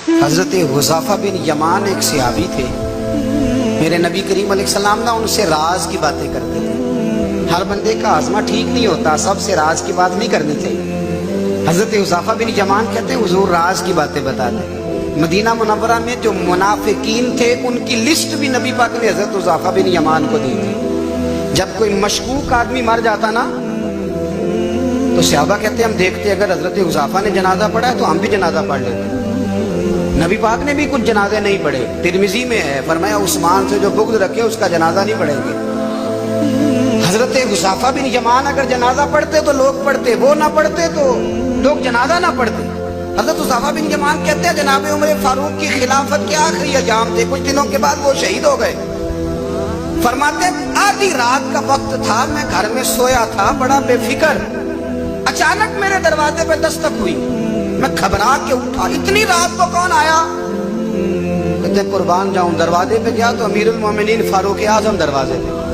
حضرت حذیفہ بن یمان ایک صحابی تھے، میرے نبی کریم علیہ السلام نا ان سے راز کی باتیں کرتے تھے۔ ہر بندے کا ہاضمہ ٹھیک نہیں ہوتا، سب سے راز کی بات نہیں کرنی چاہیے۔ حضرت حذیفہ بن یمان کہتے ہیں حضور راز کی باتیں بتاتے ہیں۔ مدینہ منورہ میں جو منافقین تھے ان کی لسٹ بھی نبی پاک نے حضرت حذیفہ بن یمان کو دی تھی۔ جب کوئی مشکوک آدمی مر جاتا نا تو صحابہ کہتے ہیں ہم دیکھتے اگر حضرت حذیفہ نے جنازہ پڑھا ہے تو ہم بھی جنازہ پڑھ لیتے۔ نبی پاک نے بھی کچھ جنازے نہیں پڑھے، ترمذی میں ہے، فرمایا عثمان سے جو بغض رکھے اس کا جنازہ نہیں پڑھیں گے۔ حضرت حذیفہ بن یمان اگر جنازہ پڑھتے تو لوگ پڑھتے، وہ نہ پڑھتے تو لوگ جنازہ نہ پڑھتے۔ حضرت حذیفہ بن یمان کہتے ہیں جناب عمر فاروق کی خلافت کے آخری ایام تھے، کچھ دنوں کے بعد وہ شہید ہو گئے۔ فرماتے ہیں آدھی رات کا وقت تھا، میں گھر میں سویا تھا بڑا بے فکر، اچانک میرے دروازے پہ دستک ہوئی، میں گھبرا کے اٹھا، اتنی رات کو کون آیا؟ کہتے قربان جاؤں، دروازے پہ گیا تو امیر المومنین فاروق اعظم دروازے پہ۔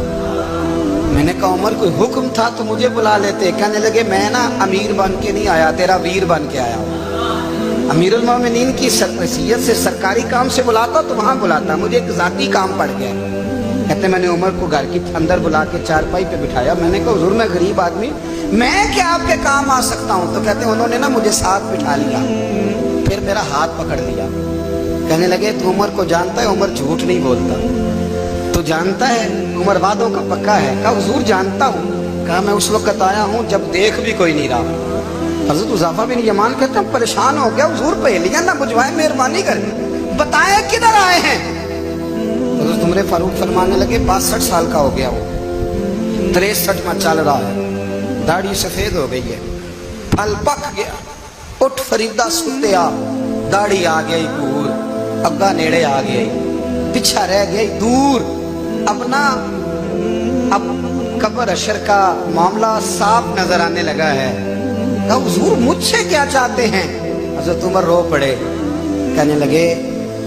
میں نے کہا عمر کوئی حکم تھا تو مجھے بلا لیتے۔ کہنے لگے میں نا امیر بن کے نہیں آیا، تیرا ویر بن کے آیا ہوں۔ امیر المومنین کی حیثیت سے سرکاری کام سے بلاتا تو وہاں بلاتا، مجھے ایک ذاتی کام پڑ گیا۔ کہتے میں نے عمر کو گھر کی اندر بلا کے چارپائی پہ بٹھایا، میں نے کہا حضور میں غریب آدمی، میں کیا آپ کے کام آ سکتا ہوں؟ تو کہتے ہیں انہوں نے نا مجھے ساتھ بٹھا لیا، پھر میرا ہاتھ پکڑ لیا، کہنے لگے تو عمر کو جانتا ہے؟ عمر جھوٹ نہیں بولتا، تو جانتا ہے عمر وعدوں کا پکا ہے؟ کہا حضور جانتا ہوں۔ کہا میں اس وقت آیا ہوں جب دیکھ بھی کوئی نہیں رہا۔ حضرت حذیفہ بن یمان کہتے ہیں پریشان ہو گیا، حضور پہلیاں نہ بجھوائے، مہربانی کر بتائیں کدھر آئے ہیں؟ حضرت عمر فاروق فرمانے لگے 62 سال کا ہو گیا ہوں، 63 میں چل رہا ہے، داڑھی سفید ہو گئی ہے، پھل پک گیا، اٹھ فریدہ ستیا، داڑھی آ گئی دور، اگا نیڑے آ گئی، پیچھا رہ گئی دور، اب نا اب قبر اشر کا معاملہ صاف نظر آنے لگا ہے۔ کہا حضور مجھ سے کیا چاہتے ہیں؟ حضرت عمر رو پڑے، کہنے لگے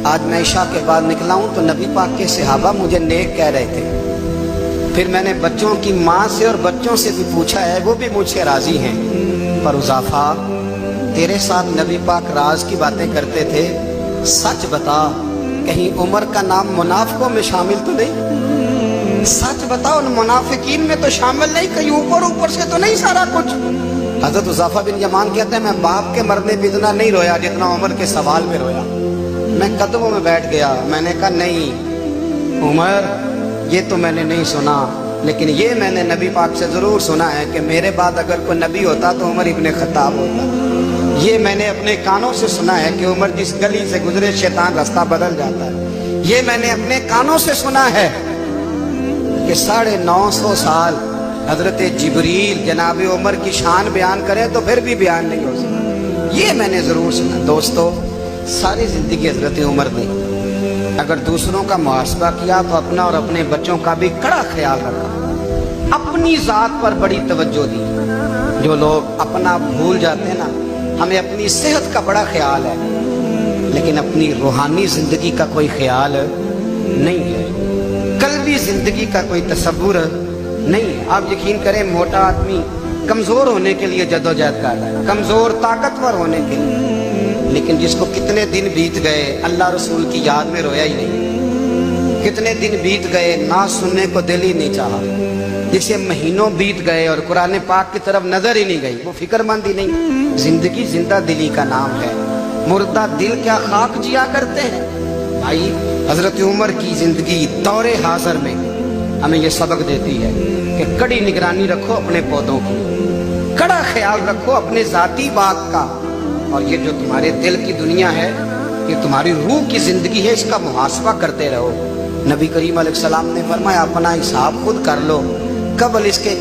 آج میں عشاء کے بعد نکلا ہوں تو نبی پاک کے صحابہ مجھے نیک کہہ رہے تھے، پھر میں نے بچوں کی ماں سے اور بچوں سے بھی پوچھا ہے، وہ بھی مجھ سے راضی ہیں، پر حذیفہ تیرے ساتھ نبی پاک راز کی باتیں کرتے تھے، سچ بتا کہیں عمر کا نام منافقوں میں شامل تو نہیں؟ سچ بتا ان منافقین میں تو شامل نہیں، کہیں اوپر سے تو نہیں سارا کچھ؟ حضرت حذیفہ بن یمان کہتے ہیں میں باپ کے مرنے پہ اتنا نہیں رویا جتنا عمر کے سوال میں رویا۔ میں قدموں میں بیٹھ گیا، میں نے کہا نہیں عمر یہ تو میں نے نہیں سنا، لیکن یہ میں نے نبی پاک سے ضرور سنا ہے کہ میرے بعد اگر کوئی نبی ہوتا تو عمر ابن خطاب ہوتا۔ یہ میں نے اپنے کانوں سے سنا ہے کہ عمر جس گلی سے گزرے شیطان رستہ بدل جاتا ہے۔ یہ میں نے اپنے کانوں سے سنا ہے کہ 950 سال حضرت جبریل جناب عمر کی شان بیان کریں تو پھر بھی بیان نہیں ہو سکتا۔ یہ میں نے ضرور سنا۔ دوستو ساری زندگی حضرت عمر نے اگر دوسروں کا محاسبہ کیا تو اپنا اور اپنے بچوں کا بھی کڑا خیال رکھا، اپنی ذات پر بڑی توجہ دی۔ جو لوگ اپنا بھول جاتے ہیں نا، ہمیں اپنی صحت کا بڑا خیال ہے لیکن اپنی روحانی زندگی کا کوئی خیال نہیں ہے، قلبی زندگی کا کوئی تصور نہیں ہے۔ آپ یقین کریں موٹا آدمی کمزور ہونے کے لیے جدوجہد کر رہا ہے، کمزور طاقتور ہونے کے لیے، لیکن جس کو کتنے دن بیت گئے اللہ رسول کی یاد میں رویا ہی نہیں، کتنے دن بیت گئے نہ سننے کو دل ہی نہیں چاہا، جسے مہینوں بیت گئے اور قرآن پاک کی طرف نظر ہی نہیں گئی، وہ فکر مند ہی نہیں۔ زندگی زندہ دلی کا نام ہے، مردہ دل کیا خاک جیا کرتے ہیں؟ بھائی حضرت عمر کی زندگی دور حاضر میں ہمیں یہ سبق دیتی ہے کہ کڑی نگرانی رکھو اپنے پودوں کی، کڑا خیال رکھو اپنے ذاتی باغ کا، اور یہ جو تمہارے دل کی دنیا ہے یہ تمہاری روح کی زندگی ہے، اس کا محاسبہ کرتے رہو۔ نبی کریم علیہ السلام نے فرمایا اپنا حساب خود کر لو قبل اس کے